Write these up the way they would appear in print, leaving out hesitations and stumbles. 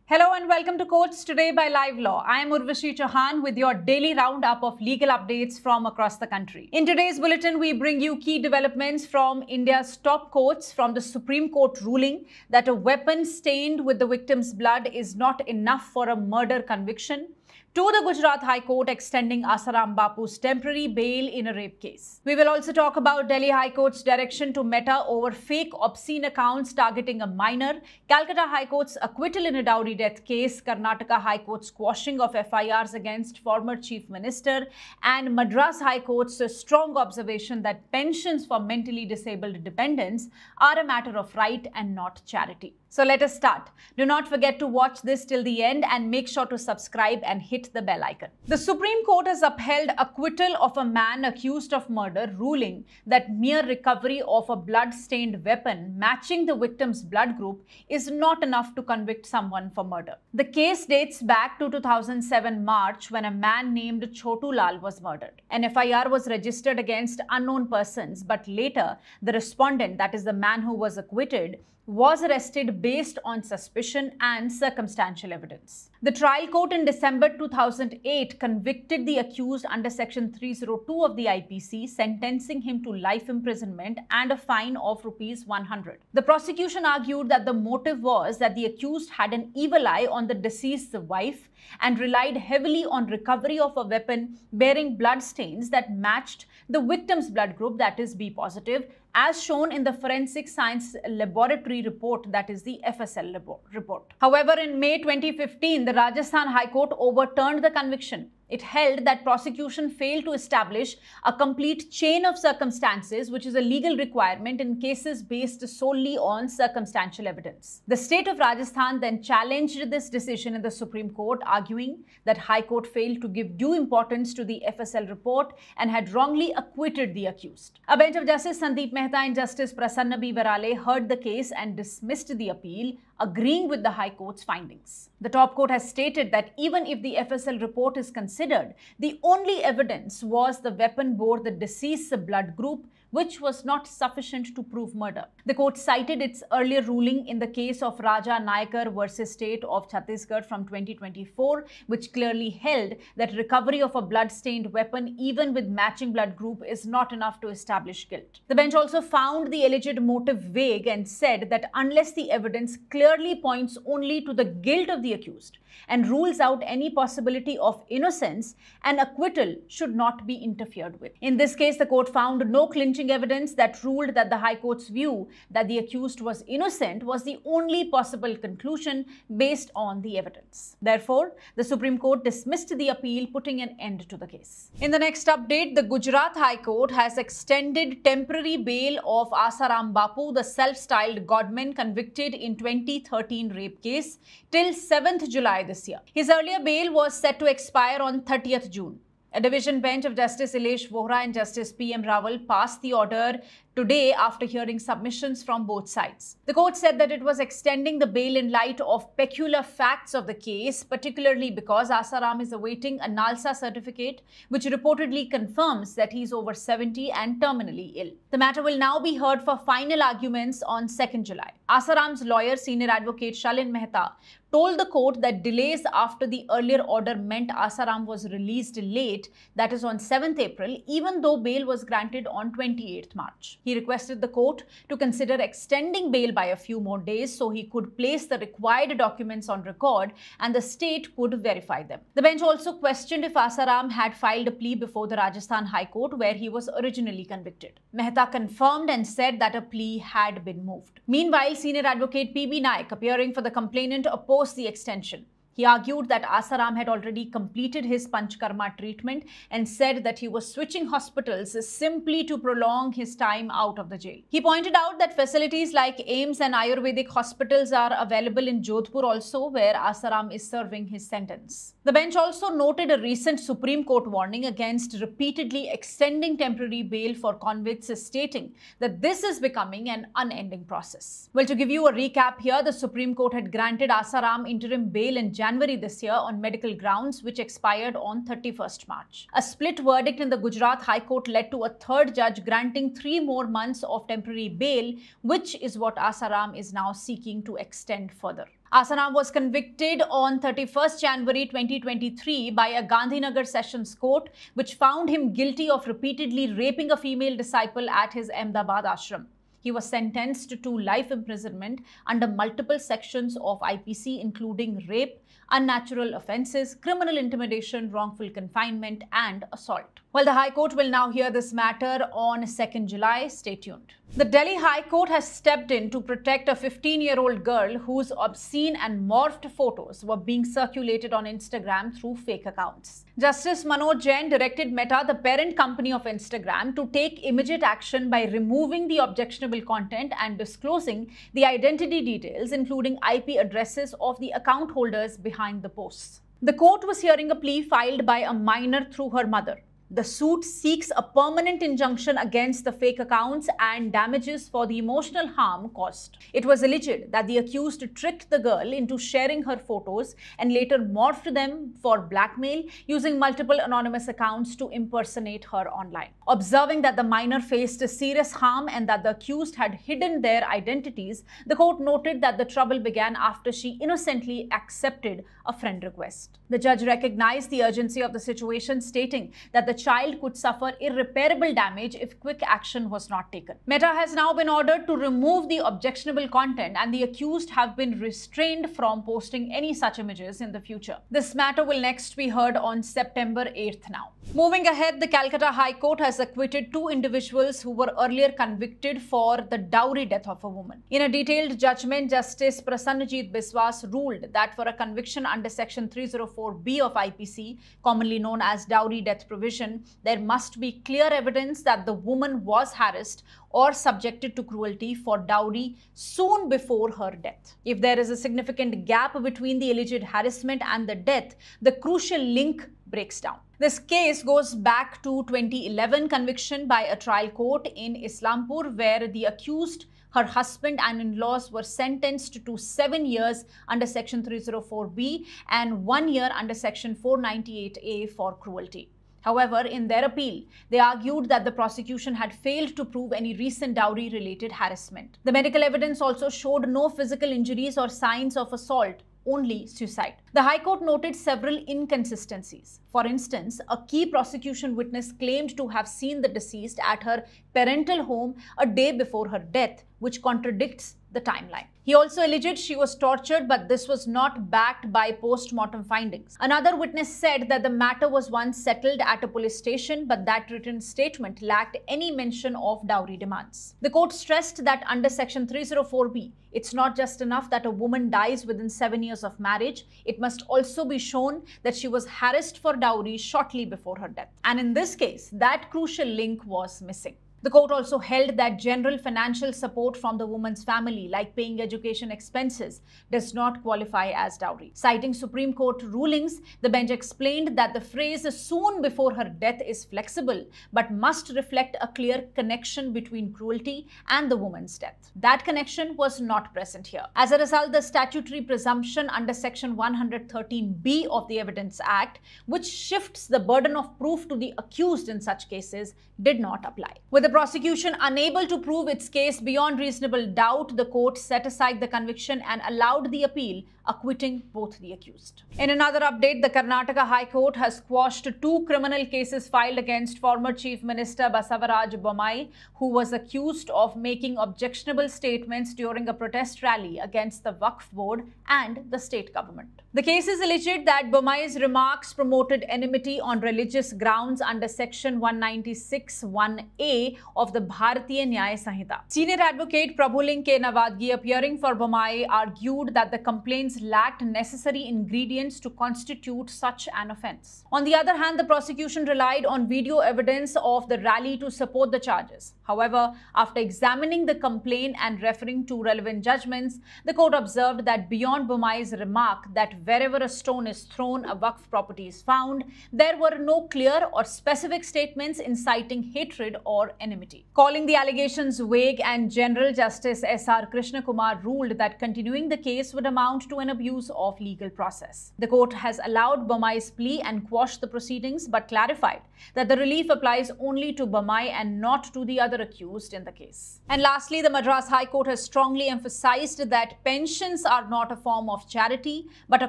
Hello and welcome to Courts Today by Live Law. I am Urvashi Chauhan with your daily roundup of legal updates from across the country. In today's bulletin, we bring you key developments from India's top courts, from the Supreme Court ruling that a weapon stained with the victim's blood is not enough for a murder conviction, to the Gujarat High Court extending Asaram Bapu's temporary bail in a rape case. We will also talk about Delhi High Court's direction to Meta over fake obscene accounts targeting a minor, Calcutta High Court's acquittal in a dowry death case, Karnataka High Court's quashing of FIRs against former Chief Minister, and Madras High Court's strong observation that pensions for mentally disabled dependents are a matter of right and not charity. So let us start. Do not forget to watch this till the end and make sure to subscribe and hit the bell icon. The Supreme Court has upheld acquittal of a man accused of murder, ruling that mere recovery of a blood-stained weapon matching the victim's blood group is not enough to convict someone for murder. The case dates back to 2007 March when a man named Chotu Lal was murdered. An FIR was registered against unknown persons, but later the respondent, that is the man who was acquitted, was arrested based on suspicion and circumstantial evidence. The trial court in December 2008 convicted the accused under Section 302 of the IPC, sentencing him to life imprisonment and a fine of ₹100. The prosecution argued that the motive was that the accused had an evil eye on the deceased's wife and relied heavily on recovery of a weapon bearing blood stains that matched the victim's blood group, that is B positive, as shown in the Forensic Science Laboratory report, that is the FSL report. However, in May 2015, the Rajasthan High Court overturned the conviction. It held that prosecution failed to establish a complete chain of circumstances, which is a legal requirement in cases based solely on circumstantial evidence. The state of Rajasthan then challenged this decision in the Supreme Court, arguing that High Court failed to give due importance to the FSL report and had wrongly acquitted the accused. A bench of Justice Sandeep Mehta and Justice Prasanna B. Varale heard the case and dismissed the appeal, agreeing with the High Court's findings. The top court has stated that even if the FSL report is considered, the only evidence was the weapon bore the deceased's blood group, which was not sufficient to prove murder. The court cited its earlier ruling in the case of Raja Nayakar versus State of Chhattisgarh from 2024, which clearly held that recovery of a blood-stained weapon, even with matching blood group, is not enough to establish guilt. The bench also found the alleged motive vague and said that unless the evidence clearly points only to the guilt of the accused and rules out any possibility of innocence, an acquittal should not be interfered with. In this case, the court found no clinching evidence that ruled that the High Court's view that the accused was innocent was the only possible conclusion based on the evidence. Therefore, the Supreme Court dismissed the appeal, putting an end to the case. In the next update, the Gujarat High Court has extended temporary bail of Asaram Bapu, the self-styled godman convicted in 2013 rape case, till 7th July this year. His earlier bail was set to expire on 30th June. A division bench of Justice Ilesh Vohra and Justice P.M. Rawal passed the order today after hearing submissions from both sides. The court said that it was extending the bail in light of peculiar facts of the case, particularly because Asaram is awaiting a NALSA certificate, which reportedly confirms that he is over 70 and terminally ill. The matter will now be heard for final arguments on 2nd July. Asaram's lawyer, Senior Advocate Shalin Mehta, told the court that delays after the earlier order meant Asaram was released late, that is on 7th April, even though bail was granted on 28th March. He requested the court to consider extending bail by a few more days so he could place the required documents on record and the state could verify them. The bench also questioned if Asaram had filed a plea before the Rajasthan High Court, where he was originally convicted. Mehta confirmed and said that a plea had been moved. Meanwhile, Senior Advocate P.B. Naik, appearing for the complainant, opposed the extension. He argued that Asaram had already completed his Panchkarma treatment and said that he was switching hospitals simply to prolong his time out of the jail. He pointed out that facilities like AIIMS and Ayurvedic hospitals are available in Jodhpur also, where Asaram is serving his sentence. The bench also noted a recent Supreme Court warning against repeatedly extending temporary bail for convicts, stating that this is becoming an unending process. Well, to give you a recap here, the Supreme Court had granted Asaram interim bail in January this year on medical grounds, which expired on 31st March. A split verdict in the Gujarat High Court led to a third judge granting 3 more months of temporary bail, which is what Asaram is now seeking to extend further. Asana was convicted on 31st January 2023 by a Gandhinagar Sessions Court, which found him guilty of repeatedly raping a female disciple at his Ahmedabad ashram. He was sentenced to life imprisonment under multiple sections of IPC, including rape, unnatural offences, criminal intimidation, wrongful confinement, and assault. Well, the High Court will now hear this matter on 2nd July. Stay tuned. The Delhi High Court has stepped in to protect a 15-year-old girl whose obscene and morphed photos were being circulated on Instagram through fake accounts. Justice Manoj Jain directed Meta, the parent company of Instagram, to take immediate action by removing the objectionable content and disclosing the identity details, including IP addresses of the account holders behind the posts. The court was hearing a plea filed by a minor through her mother. The suit seeks a permanent injunction against the fake accounts and damages for the emotional harm caused. It was alleged that the accused tricked the girl into sharing her photos and later morphed them for blackmail, using multiple anonymous accounts to impersonate her online. Observing that the minor faced serious harm and that the accused had hidden their identities, the court noted that the trouble began after she innocently accepted a friend request. The judge recognized the urgency of the situation, stating that the child could suffer irreparable damage if quick action was not taken. Meta has now been ordered to remove the objectionable content, and the accused have been restrained from posting any such images in the future. This matter will next be heard on September 8th now. Moving ahead, the Calcutta High Court has acquitted 2 individuals who were earlier convicted for the dowry death of a woman. In a detailed judgment, Justice Prasannajit Biswas ruled that for a conviction under Section 304B of IPC, commonly known as dowry death provision, there must be clear evidence that the woman was harassed or subjected to cruelty for dowry soon before her death. If there is a significant gap between the alleged harassment and the death, the crucial link breaks down. This case goes back to 2011 conviction by a trial court in Islampur, where the accused, her husband and in-laws were sentenced to 7 years under Section 304B and 1 year under Section 498A for cruelty. However, in their appeal, they argued that the prosecution had failed to prove any recent dowry-related harassment. The medical evidence also showed no physical injuries or signs of assault, only suicide. The High Court noted several inconsistencies. For instance, a key prosecution witness claimed to have seen the deceased at her parental home a day before her death, which contradicts the timeline. He also alleged she was tortured, but this was not backed by post-mortem findings. Another witness said that the matter was once settled at a police station, but that written statement lacked any mention of dowry demands. The court stressed that under Section 304B, it's not just enough that a woman dies within 7 years of marriage, it must also be shown that she was harassed for dowry shortly before her death. And in this case, that crucial link was missing. The court also held that general financial support from the woman's family, like paying education expenses, does not qualify as dowry. Citing Supreme Court rulings, the bench explained that the phrase "soon before her death" is flexible, but must reflect a clear connection between cruelty and the woman's death. That connection was not present here. As a result, the statutory presumption under Section 113B of the Evidence Act, which shifts the burden of proof to the accused in such cases, did not apply. With the prosecution unable to prove its case beyond reasonable doubt, the court set aside the conviction and allowed the appeal, acquitting both the accused. In another update, the Karnataka High Court has quashed 2 criminal cases filed against former Chief Minister Basavaraj Bommai, who was accused of making objectionable statements during a protest rally against the Waqf Board and the state government. The cases alleged that Bommai's remarks promoted enmity on religious grounds under Section 196(1)(a) of the Bharatiya Nyaya Sanhita. Senior advocate Prabhuling K. Navadgi, appearing for Bommai, argued that the complaints lacked necessary ingredients to constitute such an offence. On the other hand, the prosecution relied on video evidence of the rally to support the charges. However, after examining the complaint and referring to relevant judgments, the court observed that beyond Bommai's remark that wherever a stone is thrown, a Waqf property is found, there were no clear or specific statements inciting hatred or enmity. Calling the allegations vague and general, Justice S.R. Krishna Kumar ruled that continuing the case would amount to an abuse of legal process. The court has allowed Bommai's plea and quashed the proceedings, but clarified that the relief applies only to Bommai and not to the other accused in the case. And lastly, the Madras High Court has strongly emphasized that pensions are not a form of charity, but a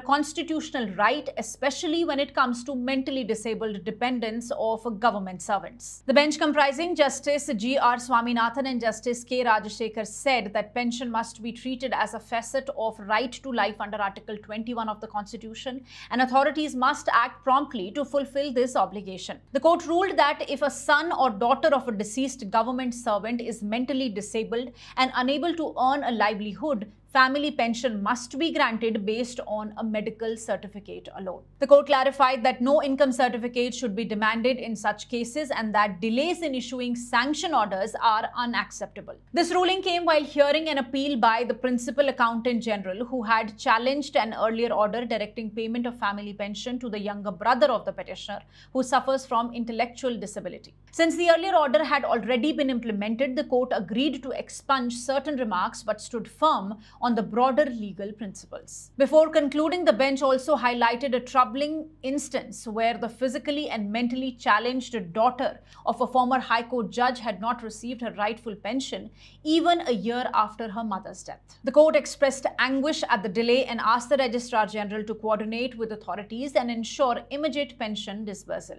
constitutional right, especially when it comes to mentally disabled dependents of government servants. The bench, comprising Justice G.R. Swaminathan and Justice K. Rajashekar, said that pension must be treated as a facet of right to life under Article 21 of the Constitution, and authorities must act promptly to fulfill this obligation. The court ruled that if a son or daughter of a deceased government servant is mentally disabled and unable to earn a livelihood, family pension must be granted based on a medical certificate alone. The court clarified that no income certificate should be demanded in such cases and that delays in issuing sanction orders are unacceptable. This ruling came while hearing an appeal by the Principal Accountant General, who had challenged an earlier order directing payment of family pension to the younger brother of the petitioner, who suffers from intellectual disability. Since the earlier order had already been implemented, the court agreed to expunge certain remarks but stood firm on the broader legal principles. Before concluding, the bench also highlighted a troubling instance where the physically and mentally challenged daughter of a former High Court judge had not received her rightful pension even a year after her mother's death. The court expressed anguish at the delay and asked the Registrar General to coordinate with authorities and ensure immediate pension disbursal.